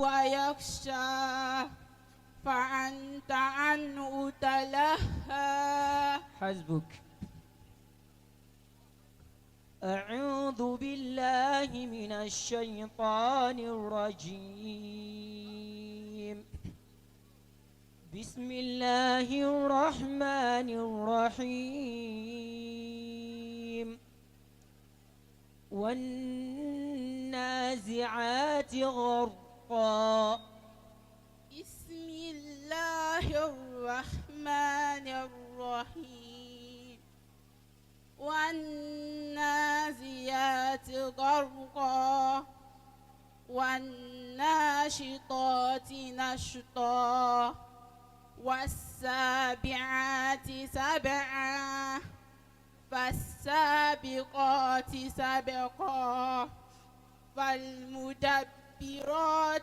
ويخشى فأنت عنه تلهى. حسبك. أعوذ بالله من الشيطان الرجيم. بسم الله الرحمن الرحيم. والنازعات غرقا. بسم الله الرحمن الرحيم. والنازيات غرقا والناشطات نشطا والسابعات سبعا فالسابقات سبقا فالمدبرات